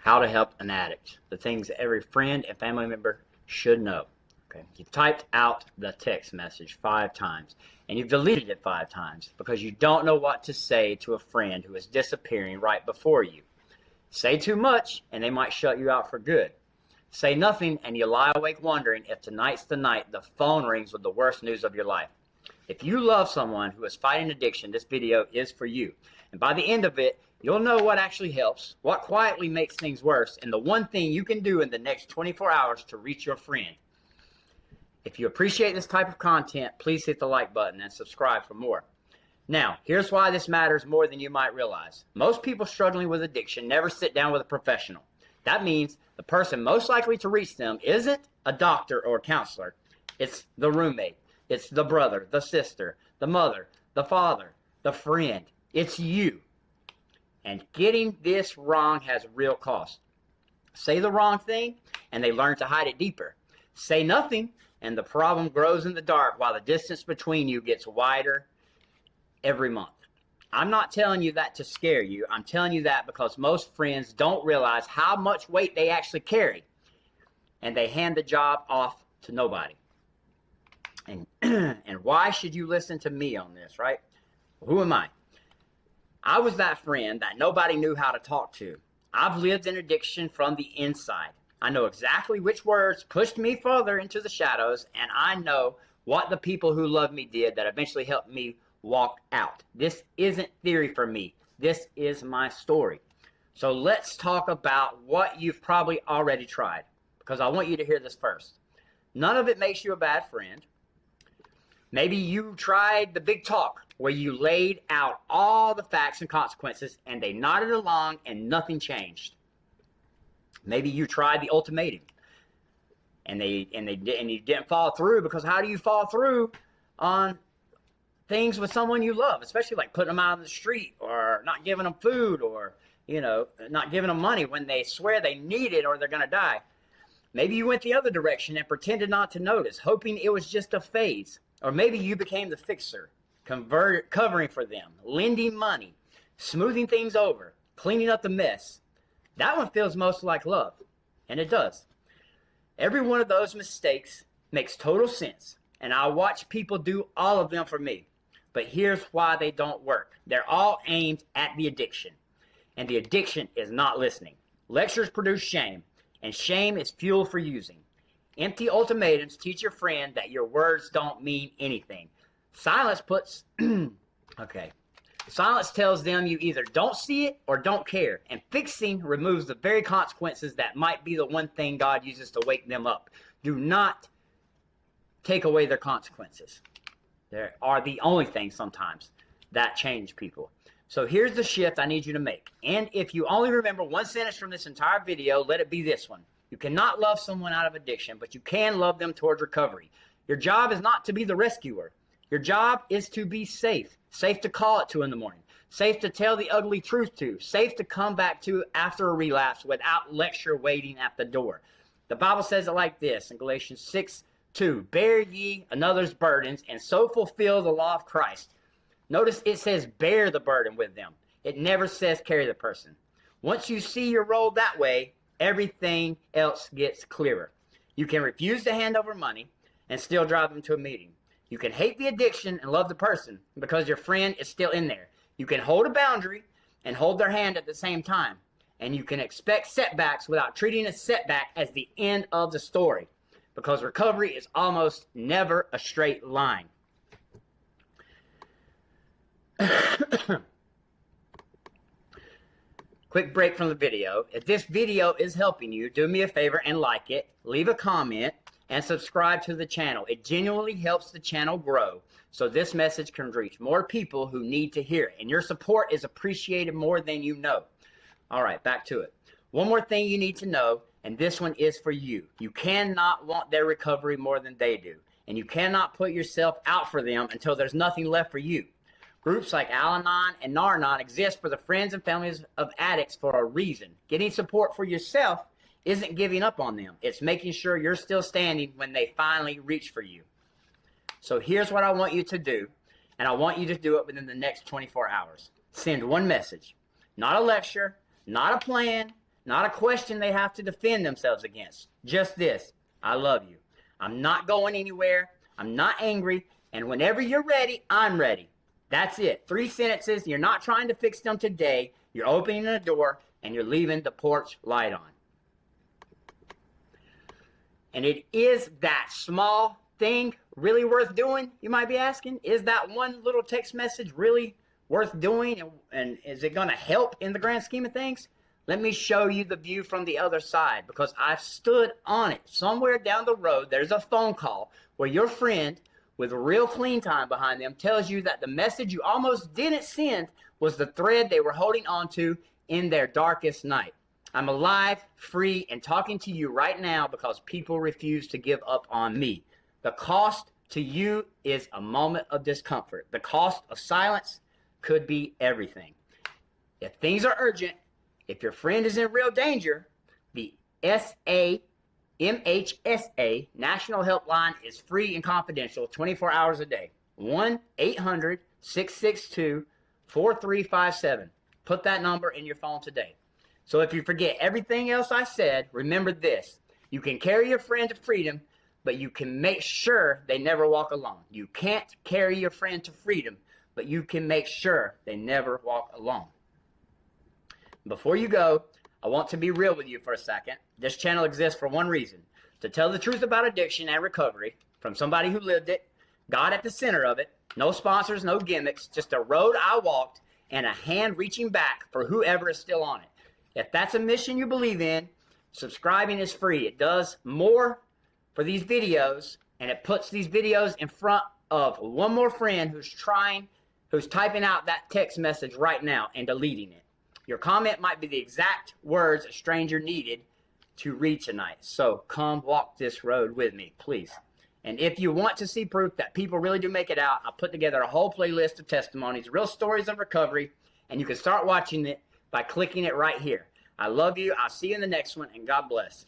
How to help an addict. The things that every friend and family member should know. Okay. You typed out the text message 5 times and you've deleted it 5 times because you don't know what to say to a friend who is disappearing right before you. Say too much and they might shut you out for good. Say nothing and you lie awake wondering if tonight's the night the phone rings with the worst news of your life. If you love someone who is fighting addiction, this video is for you. And by the end of it, you'll know what actually helps, what quietly makes things worse, and the one thing you can do in the next 24 hours to reach your friend. If you appreciate this type of content, please hit the like button and subscribe for more. Now, here's why this matters more than you might realize. Most people struggling with addiction never sit down with a professional. That means the person most likely to reach them isn't a doctor or a counselor. It's the roommate. It's the brother, the sister, the mother, the father, the friend. It's you. And getting this wrong has real cost. Say the wrong thing, and they learn to hide it deeper. Say nothing, and the problem grows in the dark while the distance between you gets wider every month. I'm not telling you that to scare you. I'm telling you that because most friends don't realize how much weight they actually carry, and they hand the job off to nobody. And why should you listen to me on this, right? Who am I? I was that friend that nobody knew how to talk to. I've lived in addiction from the inside. I know exactly which words pushed me further into the shadows, and I know what the people who loved me did that eventually helped me walk out. This isn't theory for me. This is my story. So let's talk about what you've probably already tried, because I want you to hear this first. None of it makes you a bad friend. Maybe you tried the big talk where you laid out all the facts and consequences and they nodded along and nothing changed. Maybe you tried the ultimatum and you didn't follow through, because how do you follow through on things with someone you love, especially like putting them out on the street or not giving them food or, not giving them money when they swear they need it or they're going to die. Maybe you went the other direction and pretended not to notice, hoping it was just a phase. Or maybe you became the fixer, covering for them, lending money, smoothing things over, cleaning up the mess. That one feels most like love, and it does. Every one of those mistakes makes total sense, and I watch people do all of them for me. But here's why they don't work. They're all aimed at the addiction, and the addiction is not listening. Lectures produce shame, and shame is fuel for using. Empty ultimatums teach your friend that your words don't mean anything. Silence Silence tells them you either don't see it or don't care. And fixing removes the very consequences that might be the one thing God uses to wake them up. Do not take away their consequences. They are the only thing sometimes that change people. So here's the shift I need you to make. And if you only remember one sentence from this entire video, let it be this one. You cannot love someone out of addiction, but you can love them towards recovery. Your job is not to be the rescuer. Your job is to be safe. Safe to call it to in the morning. Safe to tell the ugly truth to. Safe to come back to after a relapse without lecture waiting at the door. The Bible says it like this in Galatians 6:2. Bear ye another's burdens and so fulfill the law of Christ. Notice it says bear the burden with them. It never says carry the person. Once you see your role that way, everything else gets clearer. You can refuse to hand over money and still drive them to a meeting. You can hate the addiction and love the person because your friend is still in there. You can hold a boundary and hold their hand at the same time. And you can expect setbacks without treating a setback as the end of the story, because recovery is almost never a straight line. Quick break from the video. If this video is helping you, do me a favor and like it, leave a comment, and subscribe to the channel. It genuinely helps the channel grow so this message can reach more people who need to hear it. And your support is appreciated more than you know. All right, back to it. One more thing you need to know, and this one is for you. You cannot want their recovery more than they do. And you cannot put yourself out for them until there's nothing left for you. Groups like Al-Anon and Nar-Anon exist for the friends and families of addicts for a reason. Getting support for yourself isn't giving up on them. It's making sure you're still standing when they finally reach for you. So here's what I want you to do, and I want you to do it within the next 24 hours. Send one message. Not a lecture, not a plan, not a question they have to defend themselves against. Just this: I love you. I'm not going anywhere. I'm not angry. And whenever you're ready, I'm ready. That's it. 3 sentences. You're not trying to fix them today. You're opening the door and you're leaving the porch light on. And it is that small thing really worth doing, you might be asking? Is that one little text message really worth doing? And is it going to help in the grand scheme of things? Let me show you the view from the other side, because I've stood on it. Somewhere down the road, there's a phone call where your friend with real clean time behind them tells you that the message you almost didn't send was the thread they were holding on to in their darkest night. I'm alive, free, and talking to you right now because people refuse to give up on me. The cost to you is a moment of discomfort. The cost of silence could be everything. If things are urgent, if your friend is in real danger, the SAMHSA National Helpline is free and confidential 24 hours a day. 1-800-662-4357. Put that number in your phone today. So if you forget everything else I said, remember this: you can carry your friend to freedom, but you can make sure they never walk alone. You can't carry your friend to freedom, but you can make sure they never walk alone. Before you go, I want to be real with you for a second. This channel exists for one reason: to tell the truth about addiction and recovery from somebody who lived it, God at the center of it. No sponsors, no gimmicks, just a road I walked and a hand reaching back for whoever is still on it. If that's a mission you believe in, subscribing is free. It does more for these videos, and it puts these videos in front of one more friend who's typing out that text message right now and deleting it. Your comment might be the exact words a stranger needed to read tonight. So come walk this road with me, please. And if you want to see proof that people really do make it out, I put together a whole playlist of testimonies, real stories of recovery, and you can start watching it by clicking it right here. I love you. I'll see you in the next one, and God bless.